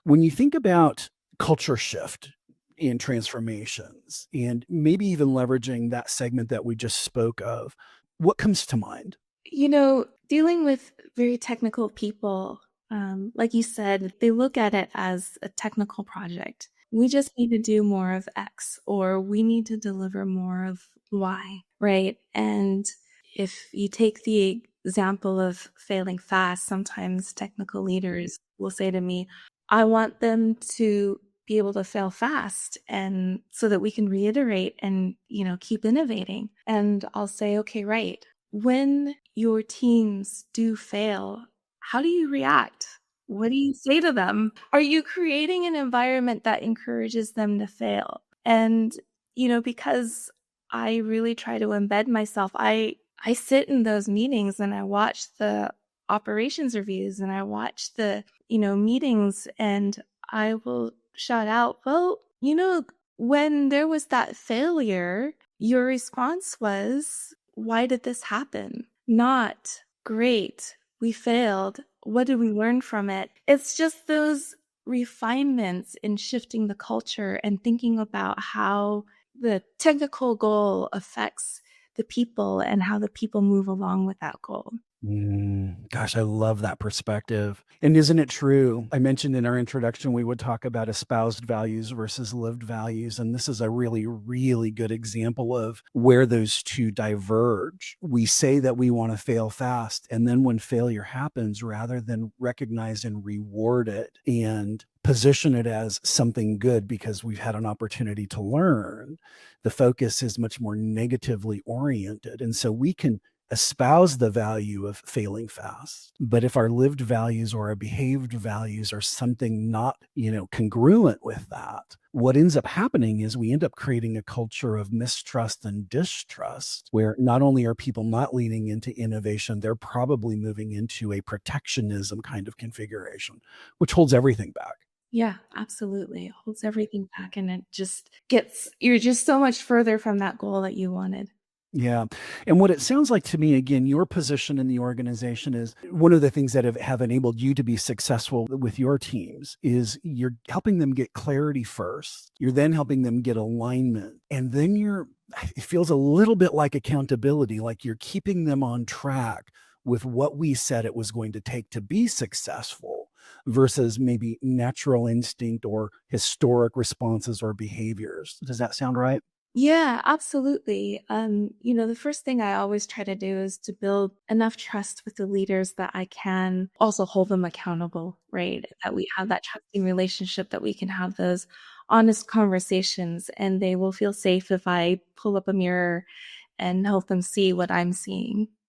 When you think about culture shift and transformations, and maybe even leveraging that segment that we just spoke of, what comes to mind? Dealing with very technical people, like you said, they look at it as a technical project. We just need to do more of X, or we need to deliver more of Y, right? And if you take the example of failing fast, sometimes technical leaders will say to me, I want them to be able to fail fast and so that we can reiterate and, keep innovating. And I'll say, okay, right. When your teams do fail, how do you react? What do you say to them? Are you creating an environment that encourages them to fail? And, because I really try to embed myself, I sit in those meetings and I watch the operations reviews and I watch the, meetings, and I will shout out, well, when there was that failure, your response was, why did this happen? Not, great, we failed. What did we learn from it? It's just those refinements in shifting the culture and thinking about how the technical goal affects the people and how the people move along with that goal. Gosh, I love that perspective. And isn't it true? I mentioned in our introduction, we would talk about espoused values versus lived values. And this is a really, really good example of where those two diverge. We say that we want to fail fast. And then when failure happens, rather than recognize and reward it and position it as something good because we've had an opportunity to learn, the focus is much more negatively oriented. And so we can espouse the value of failing fast. But if our lived values or our behaved values are something not, congruent with that, what ends up happening is we end up creating a culture of mistrust and distrust, where not only are people not leaning into innovation, they're probably moving into a protectionism kind of configuration, which holds everything back. Yeah, absolutely. It holds everything back and you're just so much further from that goal that you wanted. Yeah. And what it sounds like to me, again, your position in the organization is one of the things that have enabled you to be successful with your teams is you're helping them get clarity first. You're then helping them get alignment. And then it feels a little bit like accountability, like you're keeping them on track with what we said it was going to take to be successful versus maybe natural instinct or historic responses or behaviors. Does that sound right? Yeah, absolutely. The first thing I always try to do is to build enough trust with the leaders that I can also hold them accountable, right? That we have that trusting relationship, that we can have those honest conversations, and they will feel safe if I pull up a mirror and help them see what I'm seeing.